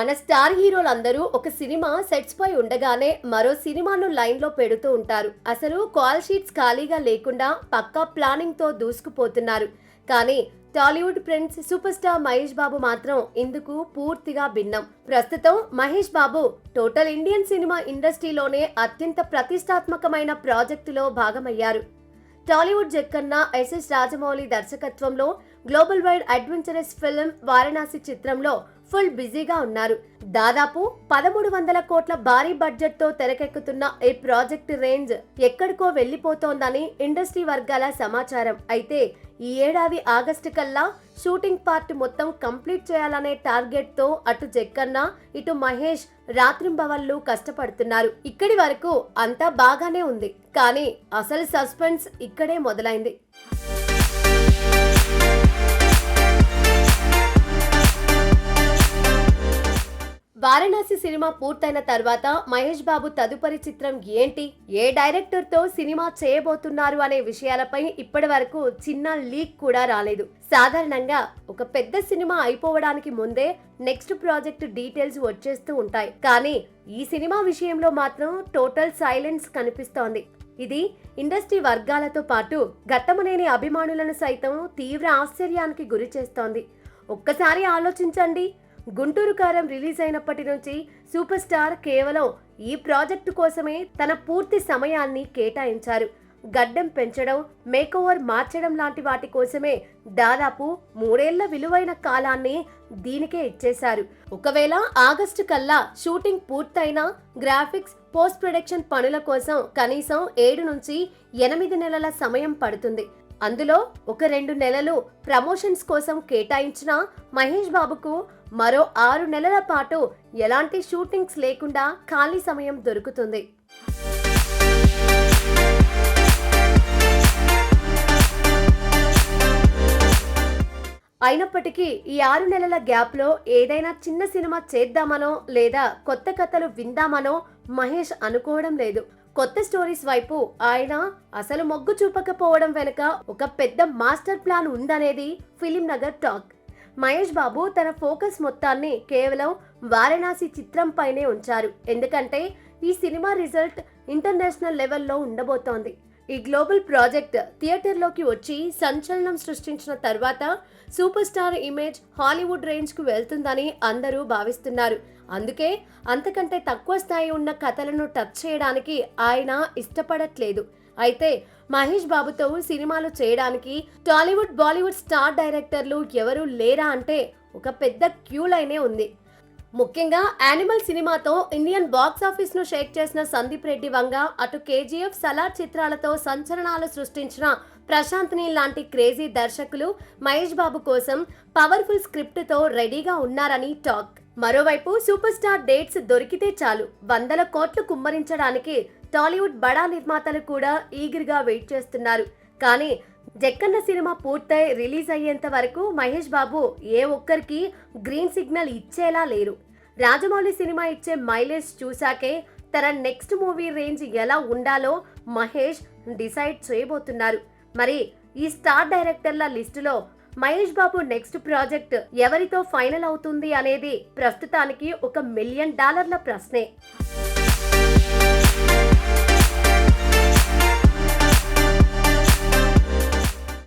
మన స్టార్ హీరోలందరూ ఒక cinema sets పై ఉండగానే మరో సినిమాను లైన్ లో పెడుతూ ఉంటారు. అసలు కాల్ షీట్స్ ఖాళీగా లేకుండా పక్కా ప్లానింగ్ తో దూసుకుపోతున్నారు. కానీ Tollywood prince super star Mahesh Babu మాత్రం ఇందుకు పూర్తిగా భిన్నం. ప్రస్తుతం Mahesh Babu total Indian cinema ఇండస్ట్రీలోనే అత్యంత ప్రతిష్టాత్మకమైన ప్రాజెక్టులో భాగమయ్యారు. టాలీవుడ్ జక్కన్న ఎస్ఎస్ రాజమౌళి దర్శకత్వంలో global wide adventurous film Varanasi చిత్రంలో ఫుల్ బిజీగా ఉన్నారు. దాదాపు 1300 కోట్ల భారీ బడ్జెట్ తో తెరకెక్కుతున్న ఈ ప్రాజెక్ట్ రేంజ్ ఎక్కడికో వెళ్లిపోతోందని ఇండస్ట్రీ వర్గాల సమాచారం. అయితే ఈ ఏడాది ఆగస్టు కల్లా షూటింగ్ పార్ట్ మొత్తం కంప్లీట్ చేయాలనే టార్గెట్ తో అటు జక్కన్న ఇటు మహేష్ రాత్రింబవళ్లు కష్టపడుతున్నారు. ఇక్కడి వరకు అంతా బాగానే ఉంది, కానీ అసలు సస్పెన్స్ ఇక్కడే మొదలైంది. వారణాసి సినిమా పూర్తయిన తర్వాత మహేష్ బాబు తదుపరి చిత్రం ఏంటి, ఏ డైరెక్టర్ తో సినిమా చేయబోతున్నారు అనే విషయాలపై ఇప్పటి వరకు చిన్న లీక్ కూడా రాలేదు. సాధారణంగా ఒక పెద్ద సినిమా అయిపోవడానికి ముందే నెక్స్ట్ ప్రాజెక్ట్ డీటెయిల్స్ వచ్చేస్తూ ఉంటాయి. కానీ ఈ సినిమా విషయంలో మాత్రం టోటల్ సైలెన్స్ కనిపిస్తోంది. ఇది ఇండస్ట్రీ వర్గాలతో పాటు ఘట్టమనేని అభిమానులను సైతం తీవ్ర ఆశ్చర్యానికి గురి చేస్తోంది. ఒక్కసారి ఆలోచించండి, గుంటూరు కారం రిలీజ్ అయినప్పటి నుంచి సూపర్ స్టార్ కేవలం ఈ ప్రాజెక్టు కోసమే తన పూర్తి సమయాన్ని కేటాయించారు. గడ్డం పెంచడం, మేకోవర్ మార్చడం లాంటి వాటి కోసమే దాదాపు 3 ఏళ్ల విలువైన కాలాన్ని దీనికే ఇచ్చేశారు. ఒకవేళ ఆగస్టు కల్లా షూటింగ్ పూర్తయినా గ్రాఫిక్స్, పోస్ట్ ప్రొడక్షన్ పనుల కోసం కనీసం 7 నుంచి 8 నెలల సమయం పడుతుంది. అందులో ఒక 2 నెలలు ప్రమోషన్స్ కోసం కేటాయించిన మహేష్ బాబుకు మరో 6 నెలల పాటు ఎలాంటి షూటింగ్స్ లేకుండా ఖాళీ సమయం దొరుకుతుంది. అయినప్పటికీ ఈ 6 నెలల గ్యాప్ లో ఏదైనా చిన్న సినిమా చేద్దామనో లేదా కొత్త కథలు విందామనో మహేష్ అనుకోవడం లేదు. కొత్త స్టోరీస్ వైపు ఆయన అసలు మొగ్గు చూపకపోవడం వెనుక ఒక పెద్ద మాస్టర్ ప్లాన్ ఉందనేది ఫిలిం నగర్ టాక్. మహేష్ బాబు తన ఫోకస్ మొత్తాన్ని కేవలం వారణాసి చిత్రం పైనే ఉంచారు. ఎందుకంటే ఈ సినిమా రిజల్ట్ ఇంటర్నేషనల్ లెవెల్లో ఉండబోతోంది. ఈ గ్లోబల్ ప్రాజెక్ట్ థియేటర్లోకి వచ్చి సంచలనం సృష్టించిన తర్వాత super star image Hollywood range కు వెళ్తుందని అందరూ భావిస్తున్నారు. అందుకే అంతకంటే తక్కువ స్థాయి ఉన్న కథలను టచ్ చేయడానికి ఆయన ఇష్టపడట్లేదు. అయితే మహేష్ బాబుతో సినిమాలు చేయడానికి టాలీవుడ్, బాలీవుడ్ స్టార్ డైరెక్టర్లు ఎవరూ లేరా అంటే ఒక పెద్ద క్యూ లైనే ఉంది. ముఖ్యంగా యానిమల్ సినిమాతో ఇండియన్ బాక్స్ ఆఫీస్ ను షేక్ చేసిన సందీప్ రెడ్డి వంగ, అటు కేజీఎఫ్, సలార్ చిత్రాలతో సంచలనాలు సృష్టించిన ప్రశాంత్ నీల్ లాంటి క్రేజీ దర్శకులు మహేష్ బాబు కోసం పవర్ఫుల్ స్క్రిప్ట్ తో రెడీగా ఉన్నారని టాక్. మరోవైపు సూపర్ స్టార్ డేట్స్ దొరికితే చాలు 100 కోట్లు కుమ్మరించడానికి టాలీవుడ్ బడా నిర్మాతలు కూడా ఈగర్గా వెయిట్ చేస్తున్నారు. కానీ జక్కన్న సినిమా పూర్తయి రిలీజ్ అయ్యేంత వరకు మహేష్ బాబు ఏ ఒక్కరికి గ్రీన్ సిగ్నల్ ఇచ్చేలా లేరు. రాజమౌళి సినిమా ఇచ్చే మైలేజ్ చూశాకే తన నెక్స్ట్ మూవీ రేంజ్ ఎలా ఉండాలో మహేష్ డిసైడ్ చేయబోతున్నారు. మరి ఈ స్టార్ డైరెక్టర్ల లిస్టులో మహేష్ బాబు నెక్స్ట్ ప్రాజెక్ట్ ఎవరితో ఫైనల్ అవుతుంది అనేది ప్రస్తుతానికి $1 మిలియన్ ప్రశ్నే.